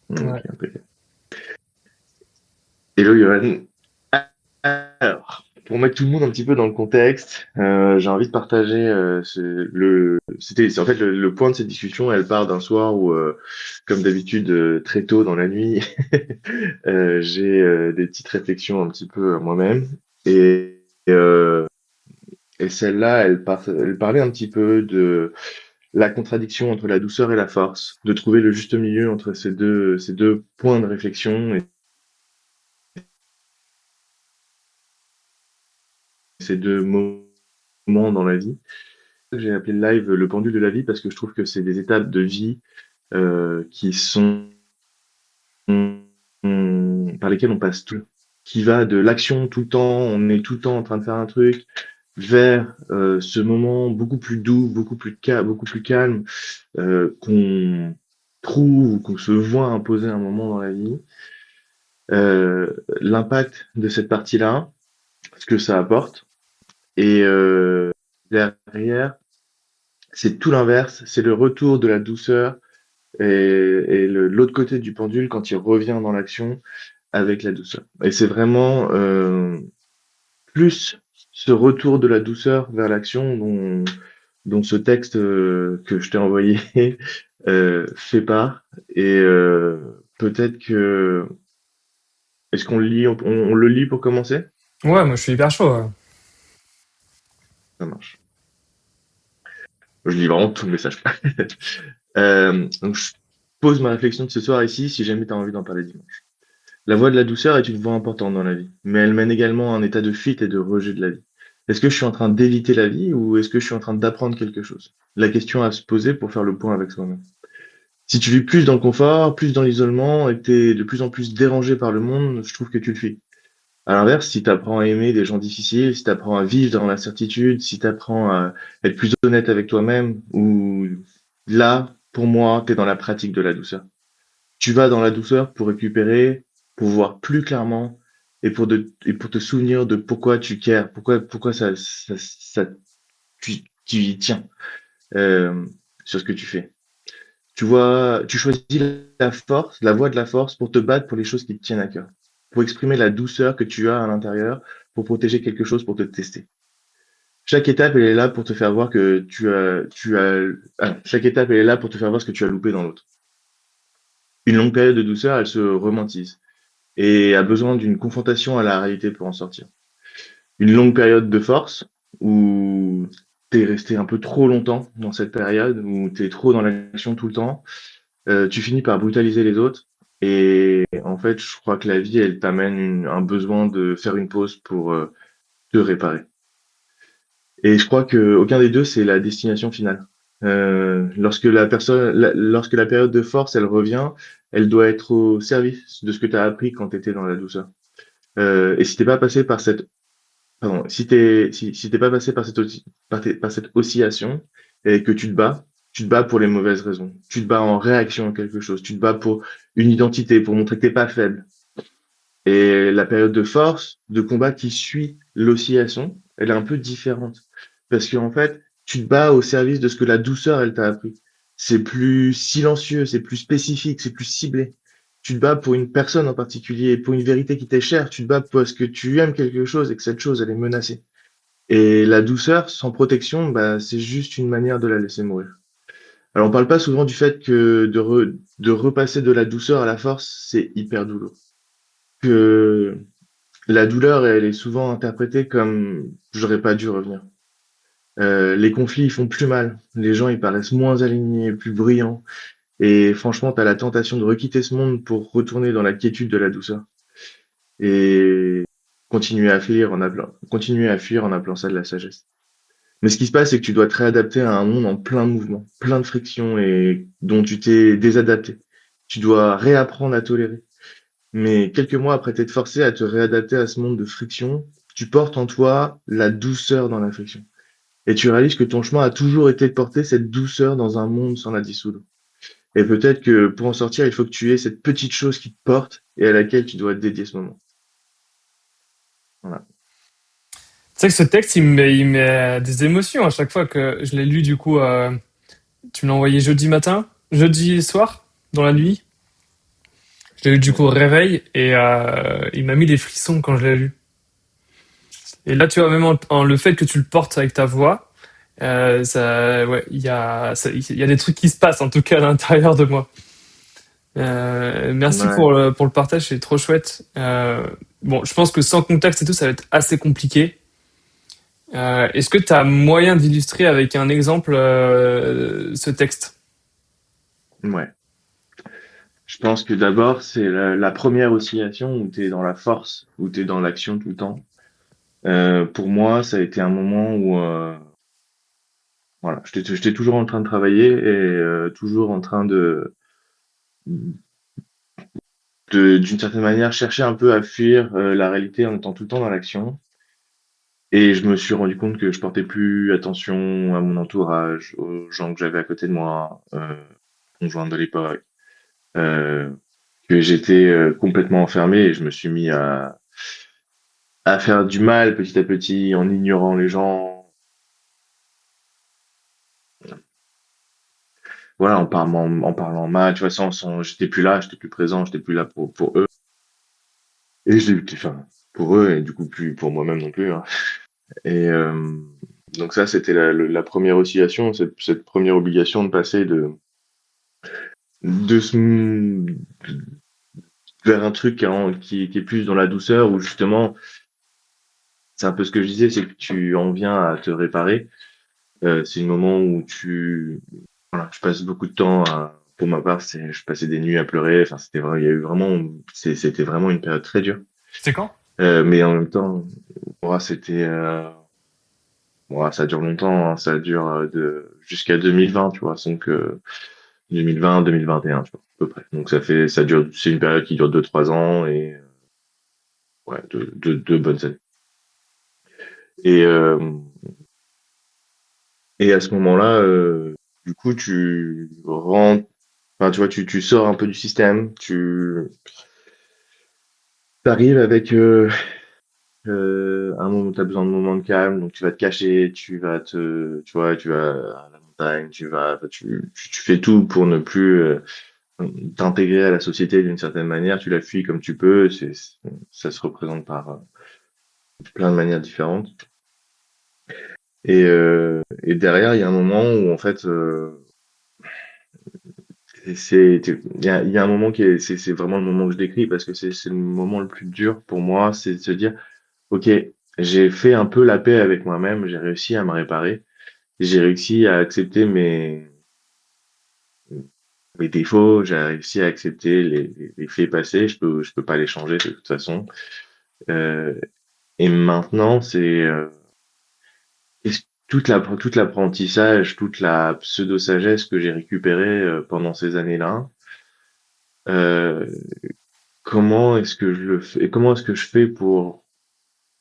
Ok, Ouais. impeccable. Hello Johan. Alors, pour mettre tout le monde un petit peu dans le contexte, j'ai envie de partager en fait le point de cette discussion. Elle part d'un soir où, comme d'habitude, très tôt dans la nuit, j'ai des petites réflexions un petit peu à moi-même. Et, euh, et celle-là, elle parlait un petit peu de la contradiction entre la douceur et la force, de trouver le juste milieu entre ces deux points de réflexion et ces deux moments dans la vie. J'ai appelé le live le pendule de la vie parce que je trouve que c'est des étapes de vie qui sont par lesquelles on passe tout, qui va de l'action tout le temps, on est tout le temps en train de faire un truc, vers ce moment beaucoup plus doux, beaucoup plus calme qu'on trouve ou qu'on se voit imposer un moment dans la vie. L'impact de cette partie-là, ce que ça apporte, et derrière, c'est tout l'inverse, c'est le retour de la douceur et l'autre côté du pendule quand il revient dans l'action avec la douceur. Et c'est vraiment plus ce retour de la douceur vers l'action dont ce texte que je t'ai envoyé fait part. Et peut-être que... Est-ce qu'on le lit, on le lit pour commencer? Ouais, moi je suis hyper chaud. Ouais. Ça marche. Je lis vraiment tout le message. Donc je pose ma réflexion de ce soir ici, si jamais tu as envie d'en parler dimanche. La voie de la douceur est une voie importante dans la vie, mais elle mène également à un état de fuite et de rejet de la vie. Est-ce que je suis en train d'éviter la vie ou est-ce que je suis en train d'apprendre quelque chose? La question à se poser pour faire le point avec soi-même. Si tu vis plus dans le confort, plus dans l'isolement et que tu es de plus en plus dérangé par le monde, je trouve que tu le fuis. À l'inverse, si tu apprends à aimer des gens difficiles, si tu apprends à vivre dans l'incertitude, si tu apprends à être plus honnête avec toi-même, ou là, pour moi, tu es dans la pratique de la douceur. Tu vas dans la douceur pour récupérer, pour voir plus clairement et pour te souvenir de pourquoi tu cares, pourquoi tu y tiens euh, sur ce que tu fais. Tu vois, tu choisis la force, la voie de la force pour te battre pour les choses qui te tiennent à cœur, pour exprimer la douceur que tu as à l'intérieur, pour protéger quelque chose, pour te tester. Chaque étape, elle est là pour te faire voir que chaque étape, elle est là pour te faire voir ce que tu as loupé dans l'autre. Une longue période de douceur, elle se romantise et a besoin d'une confrontation à la réalité pour en sortir. Une longue période de force où t'es resté un peu trop longtemps dans cette période, où t'es trop dans l'action tout le temps, tu finis par brutaliser les autres. Et en fait, je crois que la vie, elle t'amène un besoin de faire une pause pour te réparer. Et je crois que aucun des deux, c'est la destination finale. Lorsque la période de force, elle revient, elle doit être au service de ce que tu as appris quand tu étais dans la douceur. Et si t'es pas passé par cette Pardon, si t'es pas passé par par cette oscillation et que tu te bats pour les mauvaises raisons. Tu te bats en réaction à quelque chose. Tu te bats pour une identité, pour montrer que t'es pas faible. Et la période de force, de combat qui suit l'oscillation, elle est un peu différente. Parce qu'en fait, tu te bats au service de ce que la douceur, elle t'a appris. C'est plus silencieux, c'est plus spécifique, c'est plus ciblé. Tu te bats pour une personne en particulier, pour une vérité qui t'est chère. Tu te bats parce que tu aimes quelque chose et que cette chose, elle est menacée. Et la douceur sans protection, bah, c'est juste une manière de la laisser mourir. Alors, on parle pas souvent du fait que de repasser de la douceur à la force, c'est hyper douloureux. Que la douleur, elle est souvent interprétée comme j'aurais pas dû revenir. Les conflits, ils font plus mal. Les gens, ils paraissent moins alignés, plus brillants. Et franchement, tu as la tentation de requitter ce monde pour retourner dans la quiétude de la douceur. Et continuer à fuir en appelant ça de la sagesse. Mais ce qui se passe, c'est que tu dois te réadapter à un monde en plein mouvement, plein de frictions et dont tu t'es désadapté. Tu dois réapprendre à tolérer. Mais quelques mois après t'être forcé à te réadapter à ce monde de friction, tu portes en toi la douceur dans la friction. Et tu réalises que ton chemin a toujours été de porter cette douceur dans un monde sans la dissoudre. Et peut-être que pour en sortir, il faut que tu aies cette petite chose qui te porte et à laquelle tu dois dédier ce moment. Voilà. Tu sais que ce texte, il me met des émotions à chaque fois que je l'ai lu. Du coup, tu me l'as envoyé jeudi matin, jeudi soir, dans la nuit. Je l'ai lu du coup au Mhm. réveil et il m'a mis des frissons quand je l'ai lu. Et là, tu vois, même le fait que tu le portes avec ta voix, ouais, il y a des trucs qui se passent en tout cas à l'intérieur de moi. Merci Ouais. pour le partage, c'est trop chouette. Bon, je pense que sans contexte et tout, ça va être assez compliqué. Est-ce que tu as moyen d'illustrer avec un exemple ce texte? Ouais. Je pense que d'abord, c'est la première oscillation où tu es dans la force, où tu es dans l'action tout le temps. Pour moi, ça a été un moment où voilà, j'étais toujours en train de travailler et toujours en train d'une certaine manière, chercher un peu à fuir la réalité en étant tout le temps dans l'action. Et je me suis rendu compte que je portais plus attention à mon entourage, aux gens que j'avais à côté de moi, conjoint de l'époque, euh, que j'étais complètement enfermé et je me suis mis à faire du mal petit à petit en ignorant les gens, voilà, en parlant mal, tu vois, j'étais plus là, j'étais plus présent, j'étais plus là pour eux. Et enfin, pour eux et du coup plus pour moi-même non plus, hein. Et donc ça, c'était la première oscillation, cette première obligation de passer de se, vers un truc qui est plus dans la douceur, où justement, c'est un peu ce que je disais, c'est que tu en viens à te réparer. C'est le moment où voilà, je passe beaucoup de temps pour ma part, je passais des nuits à pleurer. Enfin, il y a eu vraiment, c'était vraiment une période très dure. C'est quand? Mais en même temps, moi, ça dure longtemps, hein, ça dure jusqu'à 2020, tu vois. Donc, 2020, 2021, tu vois, à peu près. Donc, c'est une période qui dure 2, 3 ans et, ouais, deux bonnes années. Et, et à ce moment-là, du coup, tu rentres, enfin, tu vois, tu sors un peu du système, tu arrives avec un moment, tu as besoin de moments de calme, donc tu vas te cacher, tu vois, tu vas à la montagne, enfin, tu fais tout pour ne plus t'intégrer à la société d'une certaine manière, tu la fuis comme tu peux, ça se représente par plein de manières différentes. Et derrière, il y a un moment où en fait, il y a un moment c'est vraiment le moment que je décris parce que c'est le moment le plus dur pour moi, c'est de se dire, ok, j'ai fait un peu la paix avec moi-même, j'ai réussi à me réparer, j'ai réussi à accepter mes défauts, j'ai réussi à accepter les faits passés, je peux pas les changer de toute façon. Euh, et maintenant, tout l'apprentissage, toute la pseudo-sagesse que j'ai récupérée pendant ces années-là, euh, comment est-ce que je le fais, comment est-ce que je fais pour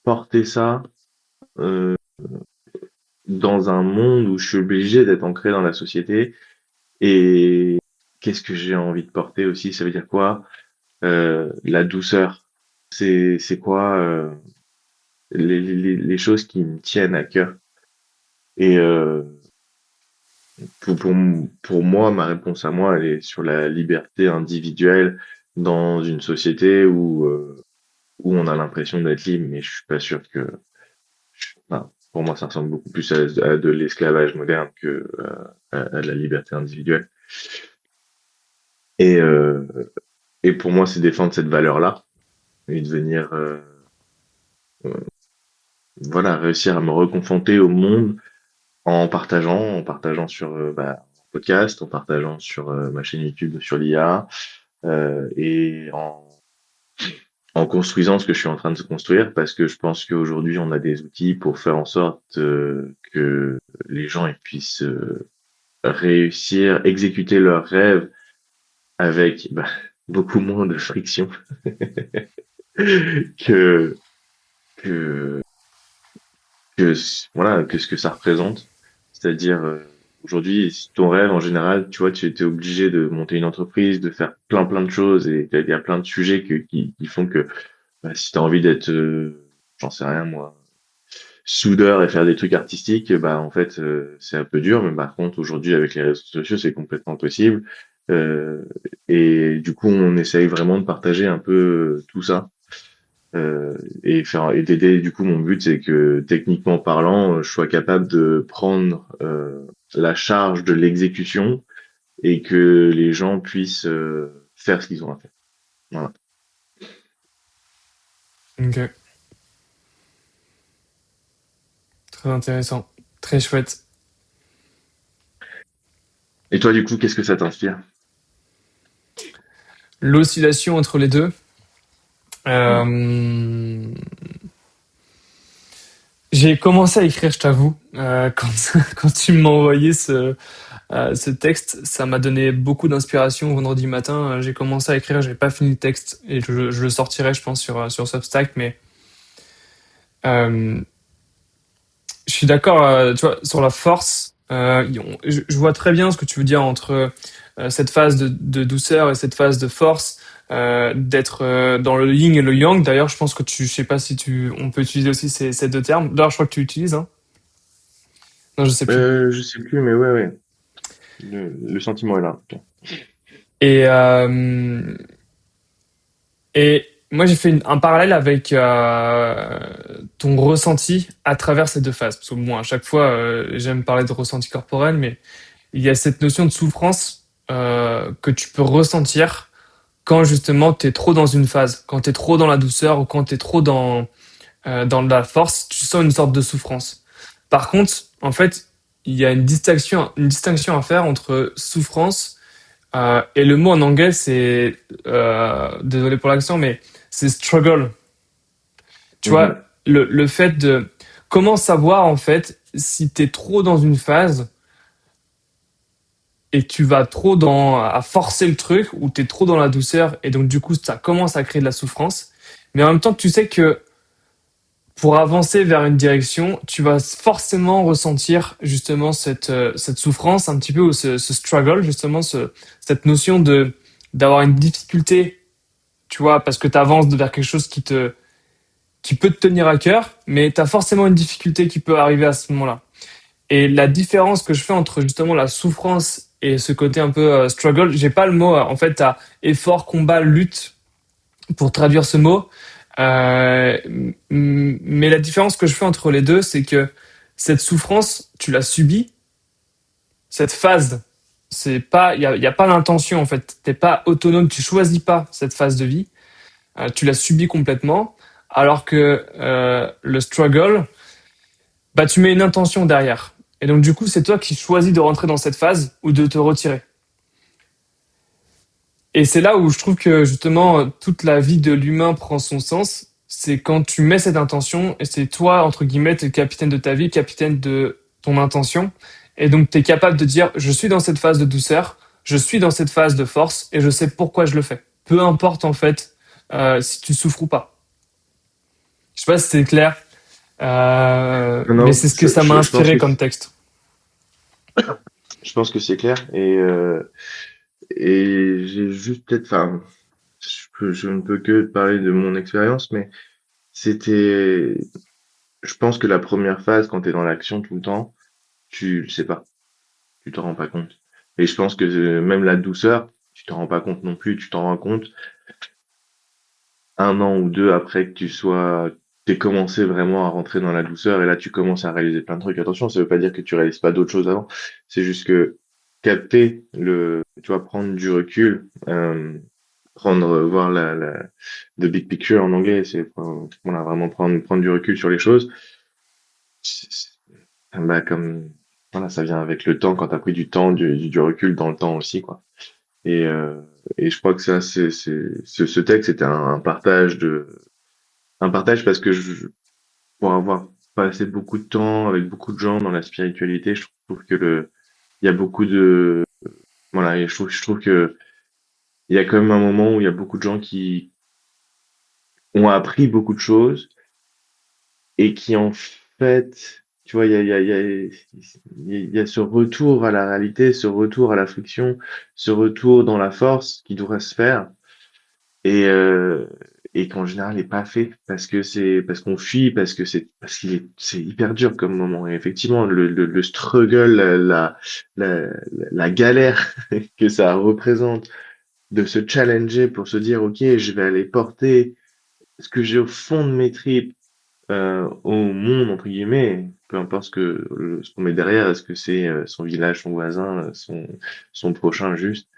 porter ça euh, dans un monde où je suis obligé d'être ancré dans la société et qu'est-ce que j'ai envie de porter aussi, ça veut dire quoi? La douceur, c'est quoi les choses qui me tiennent à cœur. Et pour moi, ma réponse à moi, elle est sur la liberté individuelle dans une société où on a l'impression d'être libre, mais je suis pas sûr enfin, pour moi, ça ressemble beaucoup plus à de l'esclavage moderne que à de la liberté individuelle. Et, euh, et pour moi, c'est défendre cette valeur-là et devenir, voilà, réussir à me reconfronter au monde en partageant sur podcast, en partageant sur ma chaîne YouTube sur l'IA et en construisant ce que je suis en train de construire parce que je pense qu'aujourd'hui on a des outils pour faire en sorte que les gens ils puissent réussir, exécuter leurs rêves avec beaucoup moins de friction que, que, voilà, que ce que ça représente. C'est-à-dire, aujourd'hui, si ton rêve, en général, tu vois, tu étais obligé de monter une entreprise, de faire plein de choses et il y a plein de sujets qui font que si tu as envie d'être, j'en sais rien moi, soudeur et faire des trucs artistiques, en fait, c'est un peu dur, mais par contre, aujourd'hui, avec les réseaux sociaux, c'est complètement possible. Euh, et du coup, on essaye vraiment de partager un peu tout ça. Et d'aider. Du coup, mon but, c'est que techniquement parlant, je sois capable de prendre la charge de l'exécution et que les gens puissent faire ce qu'ils ont à faire. Voilà. Ok, très intéressant, très chouette. Et toi, du coup, qu'est-ce que ça t'inspire? L'oscillation entre les deux. Hmm. Euh, j'ai commencé à écrire, je t'avoue, quand tu m'as envoyé ce texte, ça m'a donné beaucoup d'inspiration. Vendredi matin, j'ai commencé à écrire, j'ai pas fini le texte et je le sortirai, je pense, sur Substack. Mais euh, je suis d'accord, tu vois, sur la force. Je vois très bien ce que tu veux dire entre cette phase de douceur et cette phase de force, d'être dans le yin et le yang. D'ailleurs, je pense que je sais pas si on peut utiliser aussi ces deux termes. D'ailleurs, je crois que tu utilises, hein. Non, je sais plus. Je sais plus, mais ouais, ouais. Le sentiment est là. Et Et moi, j'ai fait un parallèle avec ton ressenti à travers ces deux phases. Parce que moi, à chaque fois, j'aime parler de ressenti corporel, mais il y a cette notion de souffrance que tu peux ressentir quand justement tu es trop dans une phase, quand tu es trop dans la douceur ou quand tu es trop dans la force, tu sens une sorte de souffrance. Par contre, en fait, il y a une distinction à faire entre souffrance et le mot en anglais, c'est, désolé pour l'accent, mais c'est struggle. Tu vois, Mhm. le fait de comment savoir en fait si t'es trop dans une phase et que tu vas trop à forcer le truc ou t'es trop dans la douceur et donc du coup ça commence à créer de la souffrance. Mais en même temps, tu sais que pour avancer vers une direction, tu vas forcément ressentir justement cette souffrance un petit peu ou ce struggle, justement cette notion d'avoir une difficulté, tu vois, parce que tu avances vers quelque chose qui peut te tenir à cœur, mais tu as forcément une difficulté qui peut arriver à ce moment-là. Et la différence que je fais entre justement la souffrance et ce côté un peu struggle, j'ai pas le mot, en fait, tu as effort, combat, lutte pour traduire ce mot. Euh, mais la différence que je fais entre les deux, c'est que cette souffrance, tu l'as subie, cette phase, c'est pas, y a pas l'intention en fait. T'es pas autonome, tu choisis pas cette phase de vie. Tu l'as subi complètement, alors que le struggle, bah tu mets une intention derrière. Et donc du coup, c'est toi qui choisis de rentrer dans cette phase ou de te retirer. Et c'est là où je trouve que justement toute la vie de l'humain prend son sens. C'est quand tu mets cette intention et c'est toi, entre guillemets, t'es le capitaine de ta vie, capitaine de ton intention. Et donc tu es capable de dire, je suis dans cette phase de douceur, je suis dans cette phase de force et je sais pourquoi je le fais. Peu importe en fait si tu souffres ou pas. Je sais pas si c'est clair, Non, mais non, c'est ce que ça m'a inspiré comme texte. je pense que c'est clair. Et j'ai juste peut-être, enfin, je ne peux que parler de mon expérience, mais c'était, je pense que la première phase, quand tu es dans l'action tout le temps, tu le sais pas, tu t'en rends pas compte. Et je pense que même la douceur, tu t'en rends pas compte non plus, tu t'en rends compte un an ou deux après que t'aies commencé vraiment à rentrer dans la douceur et là tu commences à réaliser plein de trucs. Attention, ça veut pas dire que tu réalises pas d'autres choses avant. C'est juste que capter tu vois, prendre du recul, voir the big picture en anglais, voilà, vraiment prendre du recul sur les choses. C'est- c'est- Bah, voilà, ça vient avec le temps quand t'as pris du temps, du recul dans le temps aussi, quoi. Et, euh, et je crois que ça, ce texte c'était un partage parce que pour avoir passé beaucoup de temps avec beaucoup de gens dans la spiritualité, je trouve que il y a beaucoup de, voilà, et je trouve que il y a quand même un moment où il y a beaucoup de gens qui ont appris beaucoup de choses et qui en fait, tu vois, il y a ce retour à la réalité, ce retour à la friction, ce retour dans la force qui devrait se faire. Et, euh, et qu'en général n'est pas fait parce qu'on fuit, c'est hyper dur comme moment. Et effectivement, le struggle, la, la galère que ça représente de se challenger pour se dire, OK, je vais aller porter ce que j'ai au fond de mes tripes au monde, entre guillemets, peu importe ce qu'on met derrière, est-ce que c'est son village, son voisin, son prochain juste.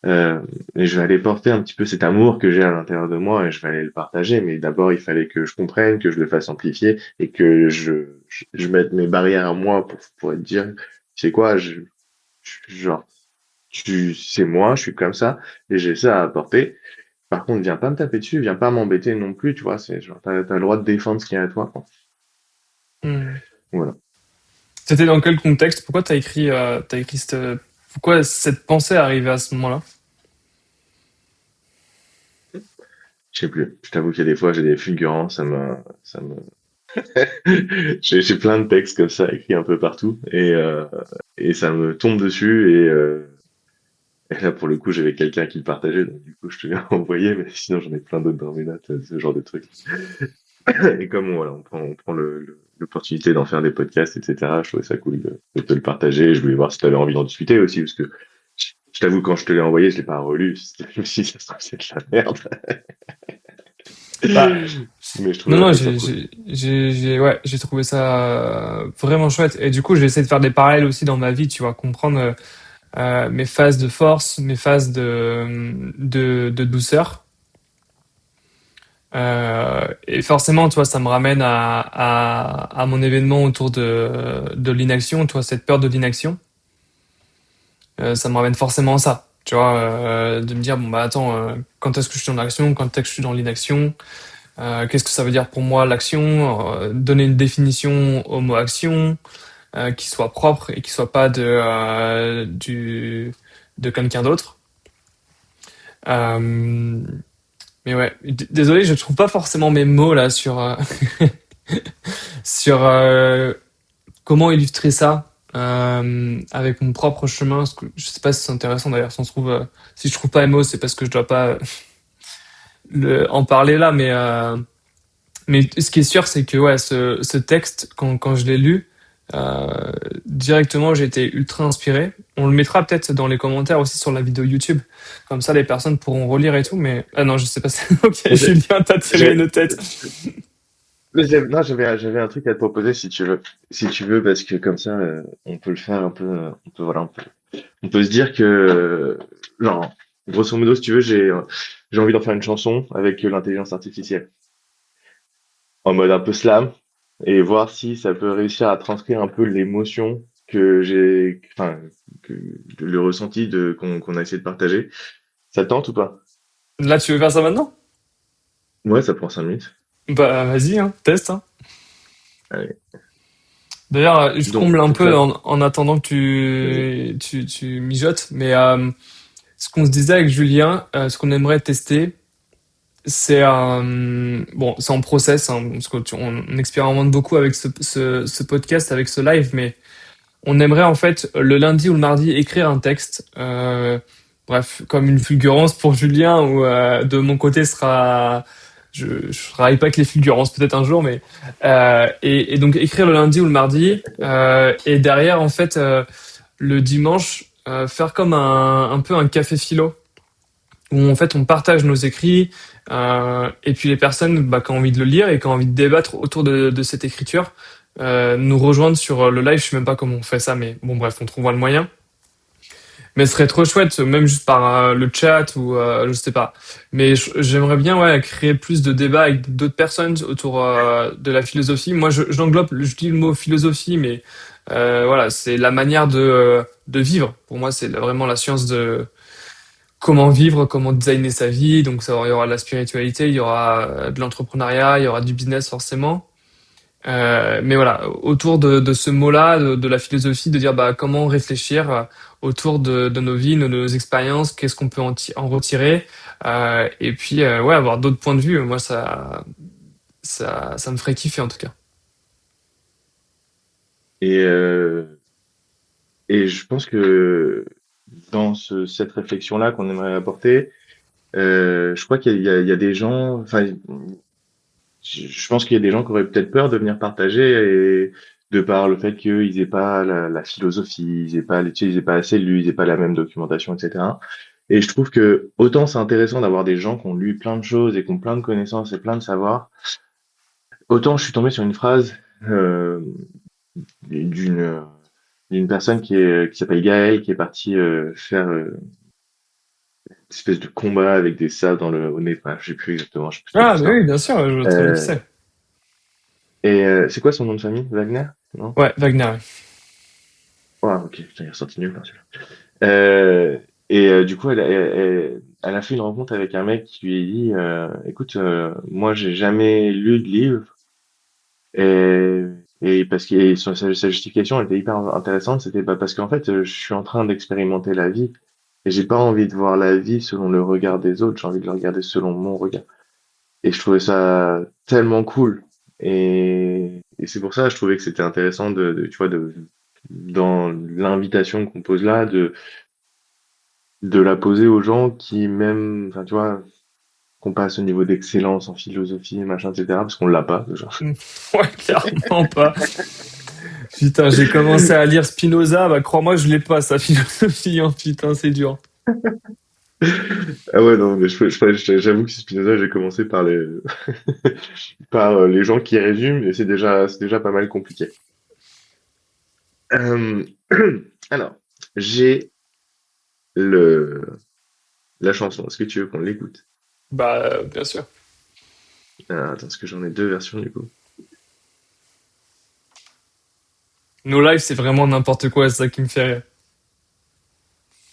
Et je vais aller porter un petit peu cet amour que j'ai à l'intérieur de moi et je vais aller le partager. Mais d'abord, il fallait que je comprenne, que je le fasse amplifier et que je mette mes barrières à moi pour être dire, tu sais quoi, genre, c'est moi, je suis comme ça et j'ai ça à apporter. Par contre, viens pas me taper dessus, viens pas m'embêter non plus, tu vois, c'est genre, t'as le droit de défendre ce qui est à toi, quoi. Hmm. Voilà. C'était dans quel contexte? Pourquoi t'as écrit pourquoi cette pensée est arrivée à ce moment-là? Je sais plus. Je t'avoue qu'il y a des fois, j'ai des fulgurances, ça me, j'ai plein de textes comme ça écrits un peu partout et ça me tombe dessus et là, pour le coup, j'avais quelqu'un qui le partageait, donc du coup, je te l'ai envoyé, mais sinon, j'en ai plein d'autres dans mes notes, ce genre de trucs. Et comme voilà, on prend l'opportunité d'en faire des podcasts, etc., je trouvais ça cool de te le partager. Je voulais voir si tu avais envie d'en discuter aussi, parce que je t'avoue, quand je te l'ai envoyé, je l'ai pas relu. Je me suis dit, ça se trouve, c'est de la merde. Bah, Mais je trouvais non, la non, réflexion cool. ouais, j'ai trouvé ça vraiment chouette. Et du coup, j'ai essayé de faire des parallèles aussi dans ma vie, tu vois, comprendre mes phases de force, mes phases de douceur. Et forcément, tu vois, ça me ramène à mon événement autour de l'inaction, tu vois, cette peur de l'inaction. Ça me ramène forcément à ça, tu vois, de me dire, bon, bah attends, quand est-ce que je suis dans l'action, quand est-ce que je suis dans l'inaction, qu'est-ce que ça veut dire pour moi l'action, donner une définition au mot action, qui soit propre et qui soit pas de quelqu'un d'autre. Euh, mais ouais, désolé, je trouve pas forcément mes mots là sur sur comment illustrer ça avec mon propre chemin. Parce que je sais pas si c'est intéressant d'ailleurs. Si on se trouve, si je trouve pas les mots, c'est parce que je dois pas en parler là. Mais ce qui est sûr, c'est que ouais, ce texte, quand je l'ai lu, directement, j'ai été ultra inspiré. On le mettra peut-être dans les commentaires aussi sur la vidéo YouTube. Comme ça, les personnes pourront relire et tout. Mais ah non, je sais pas. Ok, Mais Julien, t'as tiré j'ai- une tête. non, j'avais un truc à te proposer si tu veux, parce que comme ça, on peut le faire un peu, on peut, voilà, on peut se dire que, genre, grosso modo, si tu veux, j'ai envie d'en faire une chanson avec l'intelligence artificielle, en mode un peu slam, et voir si ça peut réussir à transcrire un peu l'émotion que j'ai, enfin, que, le ressenti qu'on a essayé de partager. Ça te tente ou pas? Là, tu veux faire ça maintenant? Ouais, ça prend 5 minutes. Bah, vas-y, hein, teste. Hein. Allez. D'ailleurs, je comble un Donc peu là, en attendant que vas-y. tu mijotes. Mais ce qu'on se disait avec Julien, ce qu'on aimerait tester, c'est bon, c'est en process, hein, parce on expérimente beaucoup avec ce podcast, avec ce live, mais on aimerait en fait le lundi ou le mardi écrire un texte. Bref, comme une fulgurance pour Julien, ou de mon côté sera, je travaille pas avec les fulgurances peut-être un jour, mais et donc écrire le lundi ou le mardi, et derrière en fait le dimanche faire comme un peu un café philo où en fait on partage nos écrits, et puis les personnes bah, qui ont envie de le lire et qui ont envie de débattre autour de cette écriture nous rejoindre sur le live. Je sais même pas comment on fait ça, mais bon bref, on trouvera le moyen. Mais ce serait trop chouette, même juste par le chat ou je sais pas. Mais j'aimerais bien ouais créer plus de débats avec d'autres personnes autour de la philosophie. Moi, j'englobe, je dis le mot philosophie, mais voilà, c'est la manière de vivre. Pour moi, c'est vraiment la science de comment vivre, comment designer sa vie. Donc il y aura de la spiritualité, il y aura de l'entrepreneuriat, il y aura du business forcément. Mais voilà, autour de ce mot-là, de la philosophie, de dire bah comment réfléchir autour de nos vies, de nos expériences, qu'est-ce qu'on peut en retirer, et puis ouais avoir d'autres points de vue. Moi ça me ferait kiffer en tout cas. Et, et je pense que dans cette réflexion-là qu'on aimerait apporter, Je crois qu'il y a des gens, enfin, je pense qu'il y a des gens qui auraient peut-être peur de venir partager et de par le fait qu'ils aient pas la philosophie, ils aient pas, tu sais, ils aient pas assez lu, ils aient pas la même documentation, etc. Et je trouve que autant c'est intéressant d'avoir des gens qui ont lu plein de choses et qui ont plein de connaissances et plein de savoirs, autant je suis tombé sur une phrase euh, d'une d'une personne qui s'appelle Gaël, qui est partie faire une espèce de combat avec des sabres dans le au nez. Enfin, je sais plus exactement, je sais plus c'était Ah, pour mais ça. oui, bien sûr, je vois très bien qui Euh, c'est. et c'est quoi son nom de famille? Wagner? Non? Ouais, Wagner. Ouais. Ouais, ok, putain, il est ressorti nulle part celui-là. Du coup, elle a fait une rencontre avec un mec qui lui a dit, écoute, moi j'ai jamais lu de livre et, et parce que et sa justification elle était hyper intéressante, c'était pas parce qu'en fait je suis en train d'expérimenter la vie et j'ai pas envie de voir la vie selon le regard des autres, j'ai envie de le regarder selon mon regard. Et je trouvais ça tellement cool. Et c'est pour ça, je trouvais que c'était intéressant tu vois, dans l'invitation qu'on pose là, de la poser aux gens qui même, enfin, tu vois, qu'on passe au niveau d'excellence en philosophie, machin, etc., parce qu'on l'a pas, déjà. Ouais, clairement pas. Putain, j'ai commencé à lire Spinoza, bah crois-moi, je l'ai pas, sa philosophie, hein, putain, c'est dur. Ah ouais, non, mais j'avoue que Spinoza, j'ai commencé par par les gens qui résument, et c'est déjà pas mal compliqué. Euh, alors, j'ai le, la chanson. Est-ce que tu veux qu'on l'écoute? Bah, bien sûr. Attends, parce que j'en ai deux versions du coup. Nos lives, c'est vraiment n'importe quoi, c'est ça qui me fait rire.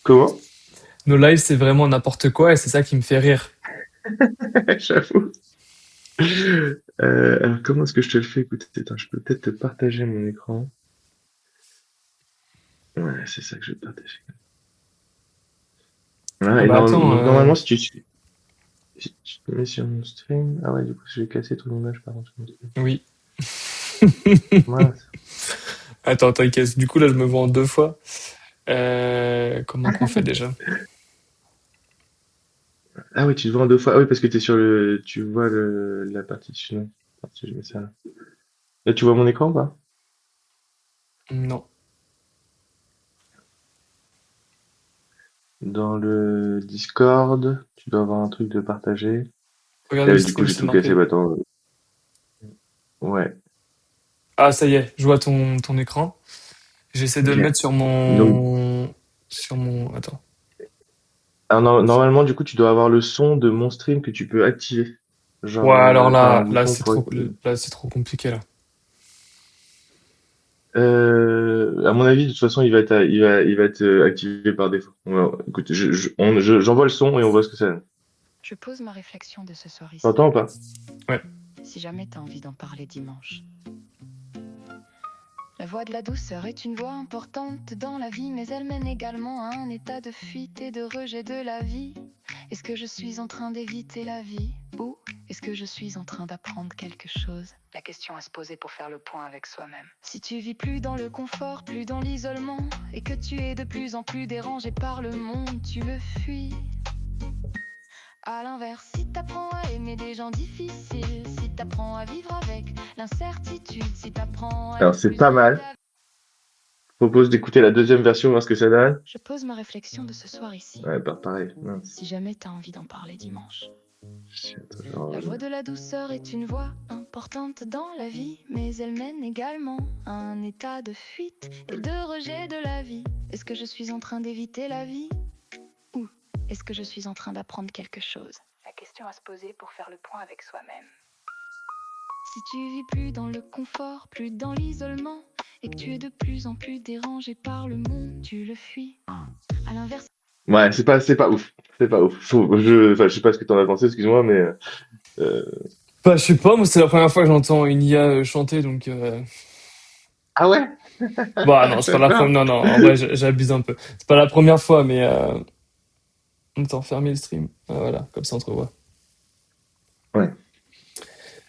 Comment? Nos lives, c'est vraiment n'importe quoi et c'est ça qui me fait rire. J'avoue. Alors, comment est-ce que je te le fais écouter? Attends, je peux peut-être te partager mon écran. Ouais, c'est ça que je vais te partager. Ah Voilà, et bah attends, donc normalement, si tu te mets sur mon stream. Ah ouais, du coup, je vais casser ton image par contre sur mon stream. oui. Mince. Attends, t'inquiète. Du coup, là, je me vois en deux fois. Comment qu'on fait déjà? Ah oui, tu te vois en deux fois. Ah oui, parce que t'es sur le. Tu vois la partition. Attends, si je mets ça là. Là, tu vois mon écran ou pas? Non. Dans le Discord, tu dois avoir un truc de partager. Regarde le Et du coup, stream, j'ai c'est tout cassé. marqué. Bah, attends. Ouais. Ah, ça y est, je vois ton écran. J'essaie de le Ok. mettre sur Donc, mon. Attends. alors, normalement, du coup, tu dois avoir le son de mon stream que tu peux activer. Genre, Ouais, alors t'as un là, bouton pour. là, c'est trop compliqué là. À mon avis, de toute façon, il va être activé par défaut. Écoute, j'envoie le son et on voit ce que ça donne. Je pose ma réflexion de ce soir ici. T'entends ou pas? Ouais. Si jamais t'as envie d'en parler dimanche. La voix de la douceur est une voix importante dans la vie, mais elle mène également à un état de fuite et de rejet de la vie. Est-ce que je suis en train d'éviter la vie? Ou est-ce que je suis en train d'apprendre quelque chose? La question à se poser pour faire le point avec soi-même. Si tu vis plus dans le confort, plus dans l'isolement, et que tu es de plus en plus dérangé par le monde, tu le fuis. À l'inverse, si t'apprends à aimer des gens difficiles, si t'apprends à vivre avec l'incertitude, si t'apprends à Alors, être c'est plus pas heureux mal. Je propose d'écouter la deuxième version, voir ce que ça donne. Je pose ma réflexion de ce soir ici. Ouais, pas pareil. Mince. Si jamais t'as envie d'en parler dimanche. Shit, genre, La voix de la douceur est une voix importante dans la vie, mais elle mène également à un état de fuite et de rejet de la vie. Est-ce que je suis en train d'éviter la vie? Ou est-ce que je suis en train d'apprendre quelque chose? La question à se poser pour faire le point avec soi-même. Si tu vis plus dans le confort, plus dans l'isolement, et que tu es de plus en plus dérangé par le monde, tu le fuis. À l'inverse. Ouais, c'est pas ouf. C'est pas ouf. Enfin, je sais pas ce que t'en as pensé, excuse-moi, mais euh, Bah, je sais pas, moi, c'est la première fois que j'entends une IA chanter, donc. ah ouais? Bah, non, c'est pas la première. D'accord. Non, non, en vrai, j'abuse un peu. C'est pas la première fois, mais. Attends, fermer le stream. Ah, voilà, comme ça, on te revoit. Ouais.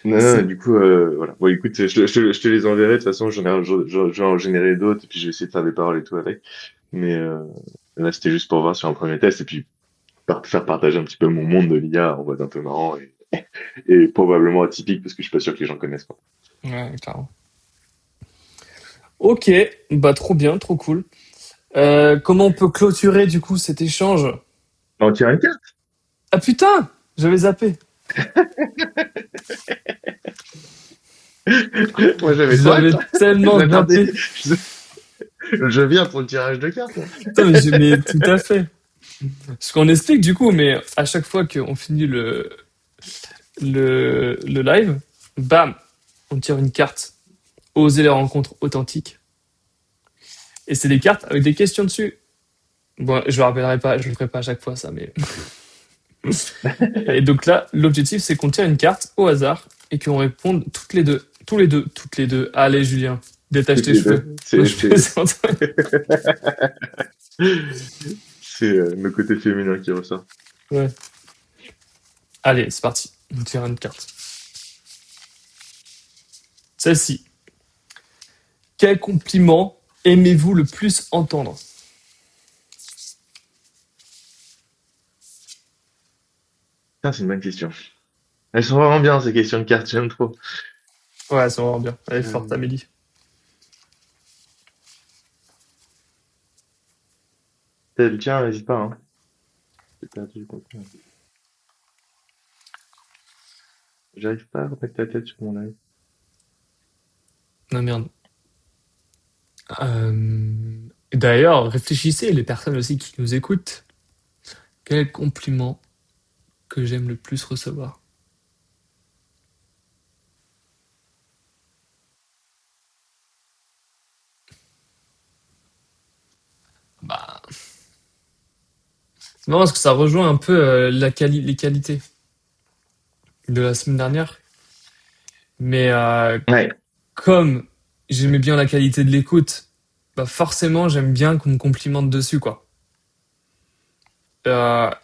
Non, non, C'est. du coup, voilà. Bon, écoute, je te les enverrai. De toute façon, je vais en générer d'autres, et puis je vais essayer de faire des paroles et tout avec. Mais là, c'était juste pour voir sur un premier test. Et puis, faire partager un petit peu mon monde de l'IA en mode un peu marrant et probablement atypique parce que je suis pas sûr que les gens connaissent, quoi. Ouais, clairement. Ok, bah trop bien, trop cool. Comment on peut clôturer du coup cet échange? On tire une carte. Ah putain, j'avais zappé. Moi, j'avais trop hâte, J'avais hein. tellement J'attendais. zappé. Je viens pour le tirage de cartes, moi. Putain, mais tout à fait. Ce qu'on explique du coup, mais à chaque fois qu'on finit le live, bam, on tire une carte. Oser les rencontres authentiques. Et c'est des cartes avec des questions dessus. Bon, je le rappellerai pas, je le ferai pas à chaque fois ça, mais. Et donc là, l'objectif c'est qu'on tire une carte au hasard et qu'on réponde toutes les deux. Tous les deux, toutes les deux. Allez Julien, détache Toutes tes les cheveux. deux. Non, je plaisante. C'est le côté féminin qui ressort. Ouais. Allez, c'est parti. On tire une carte. Celle-ci. Quel compliment aimez-vous le plus entendre? Putain, c'est une bonne question. Elles sont vraiment bien, ces questions de cartes, j'aime trop. Ouais, c'est vraiment bien. Elle est forte, Euh, Amélie. Tiens, n'hésite pas, hein. J'ai perdu le contenu. J'arrive pas à remettre ta tête sur mon live. Non, merde. D'ailleurs, réfléchissez, les personnes aussi qui nous écoutent. Quel compliment que j'aime le plus recevoir? Bah, c'est marrant parce que ça rejoint un peu les qualités de la semaine dernière. Mais Ouais, comme j'aimais bien la qualité de l'écoute, bah forcément j'aime bien qu'on me complimente dessus, quoi.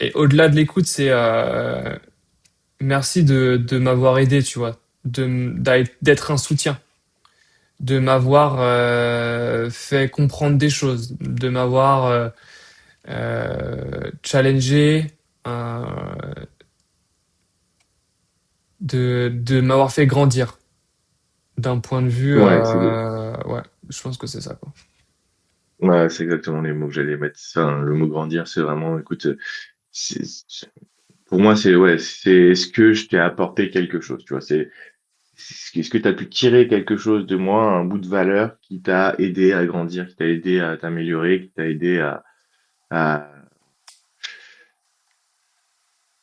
Et au-delà de l'écoute, c'est merci de m'avoir aidé, tu vois, d'être un soutien, de m'avoir fait comprendre des choses, de m'avoir challengé, euh, de m'avoir fait grandir d'un point de vue. ouais, Ouais, je pense que c'est ça, quoi. ouais, c'est exactement les mots que j'allais mettre. Enfin, le mot grandir, c'est vraiment, écoute, pour moi, c'est, ouais, c'est est-ce que je t'ai apporté quelque chose, tu vois, est-ce que tu as pu tirer quelque chose de moi, un bout de valeur qui t'a aidé à grandir, qui t'a aidé à t'améliorer, qui t'a aidé à...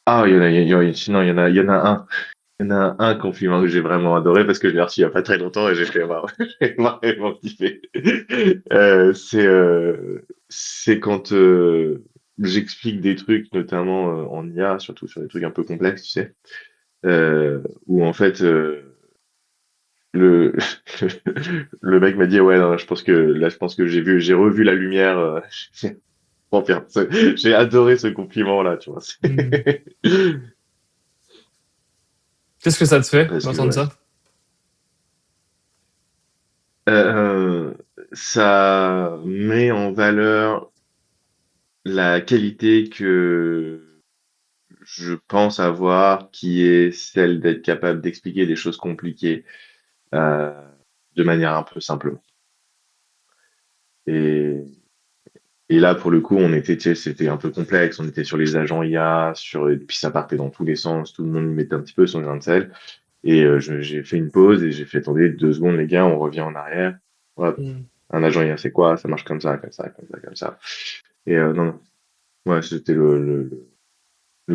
Ah, sinon, il y en a un. Il y en a un compliment que j'ai vraiment adoré parce que je l'ai reçu il y a pas très longtemps et j'ai fait waouh, j'ai vraiment kiffé. C'est quand j'explique des trucs, notamment en IA, surtout sur des trucs un peu complexes, tu sais, où en fait le le mec m'a dit ouais non, je pense que j'ai revu la lumière. Enfin, j'ai adoré ce compliment là, tu vois. Hmm. Qu'est-ce que ça te fait Parce que d'entendre ouais. ça? Euh, Ça met en valeur la qualité que je pense avoir, qui est celle d'être capable d'expliquer des choses compliquées euh, de manière un peu simple. Et, et là, pour le coup, tu sais, c'était un peu complexe. On était sur les agents IA, et puis ça partait dans tous les sens. Tout le monde y mettait un petit peu son grain de sel. Et j'ai fait une pause et j'ai fait, attendez, 2 secondes, les gars, on revient en arrière. Hop. Hmm. Un agent IA, c'est quoi? Ça marche comme ça, comme ça, comme ça, comme ça. Et non, non. Ouais, c'était le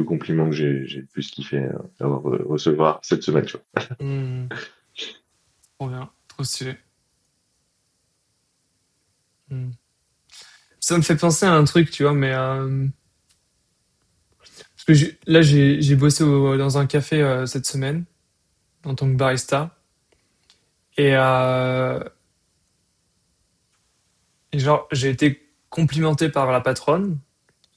compliment que j'ai le plus kiffé d'avoir recevoir cette semaine, tu vois. Hmm. Trop bien, trop stylé. Hmm. Ça me fait penser à un truc, tu vois, mais parce que là j'ai bossé dans un café cette semaine en tant que barista et, et genre j'ai été complimenté par la patronne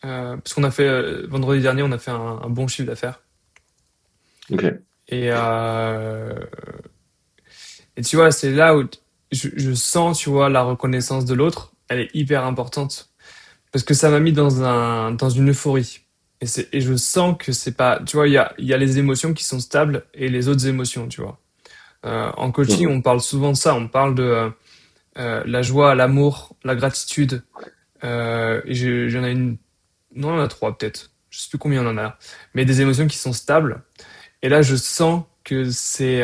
parce qu'on a fait vendredi dernier on a fait un bon chiffre d'affaires Ok. et euh, et tu vois c'est là où je sens tu vois la reconnaissance de l'autre elle est hyper importante parce que ça m'a mis dans une euphorie. Et je sens que c'est pas, tu vois, il y a les émotions qui sont stables et les autres émotions, tu vois. En coaching, Mhm. on parle souvent de ça. On parle de la joie, l'amour, la gratitude. J'en ai une, non, il y en a trois peut-être. Je sais plus combien on en a. Mais des émotions qui sont stables. Et là, je sens que c'était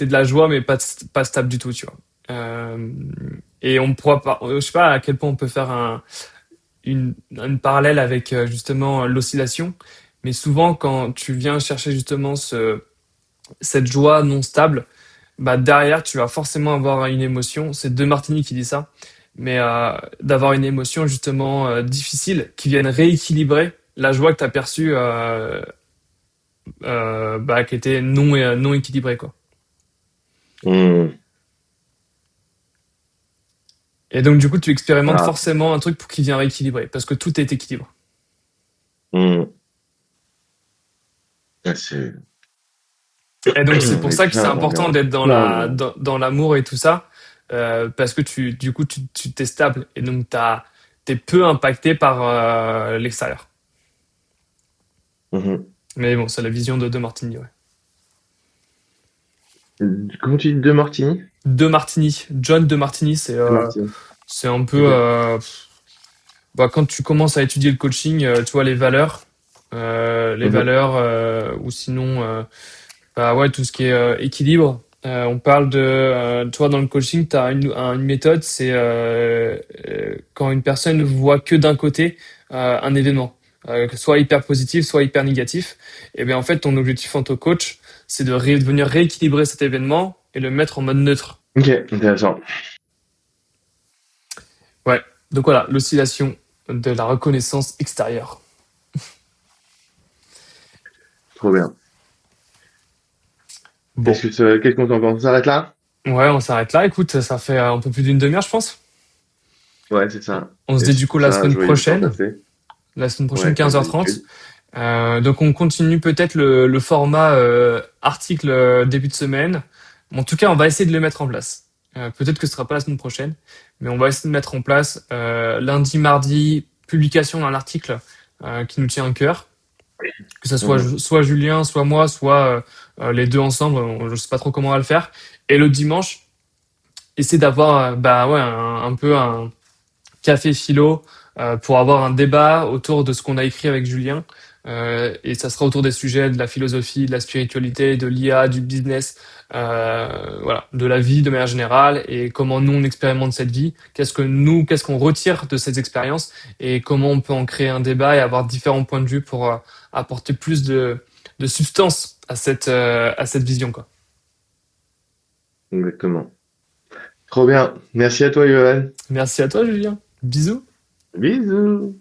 de la joie, mais pas stable du tout, tu vois. Et on pourra pas, je sais pas à quel point on peut faire une parallèle avec justement l'oscillation. Mais souvent, quand tu viens chercher justement cette joie non stable, bah derrière, tu vas forcément avoir une émotion. C'est De Martini qui dit ça, mais d'avoir une émotion justement difficile qui vienne rééquilibrer la joie que tu as perçue, bah, qui était non équilibrée, quoi. Mhm. Et donc, du coup, tu expérimentes Ah. forcément un truc pour qu'il vienne rééquilibrer, parce que tout est équilibre. Mhm. Ah, c'est Et donc, c'est pour mais ça que c'est putain, important d'être non. dans l'amour et tout ça, parce que du coup, tu t'es stable et donc t'es peu impacté par l'extérieur. Mhm. Mais bon, c'est la vision de Martini, ouais. Comment tu dis De Martini? De Martini, John De Martini, De Martini. c'est un peu, Ok. bah, quand tu commences à étudier le coaching, tu vois les Mhm. valeurs, ou sinon, bah ouais, tout ce qui est équilibre. On parle de, tu vois, dans le coaching, tu as une méthode, c'est quand une personne voit que d'un côté un événement, que soit hyper positif, soit hyper négatif. Et bien en fait, ton objectif en tant que coach, c'est de venir rééquilibrer cet événement et le mettre en mode neutre. Ok, intéressant. Ouais. Donc voilà, l'oscillation de la reconnaissance extérieure. Trop bien. Bon, Qu'est-ce qu'on t'en pense? On s'arrête là? ouais, on s'arrête là. Écoute, ça fait un peu plus d'une demi-heure, je pense. Ouais, c'est ça. On se Et dit c'est du coup pour ça, je voyais le temps passer. la semaine prochaine, Ouais, comme 15h30. d'habitude. Donc on continue peut-être le format article début de semaine. En tout cas, on va essayer de le mettre en place. Peut-être que ce sera pas la semaine prochaine, mais on va essayer de mettre en place lundi, mardi, publication d'un article qui nous tient à cœur. Que ça soit Mhm. soit Julien, soit moi, soit les deux ensemble. Je sais pas trop comment on va le faire. Et le dimanche, essayer d'avoir bah ouais un peu un café philo pour avoir un débat autour de ce qu'on a écrit avec Julien. Et ça sera autour des sujets de la philosophie, de la spiritualité, de l'IA, du business, voilà, de la vie de manière générale et comment nous on expérimente cette vie. Qu'est-ce qu'on retire de ces expériences et comment on peut en créer un débat et avoir différents points de vue pour apporter plus de substance à cette vision, quoi. Exactement. Trop bien. Merci à toi, Johan. Merci à toi, Julien. Bisous. Bisous.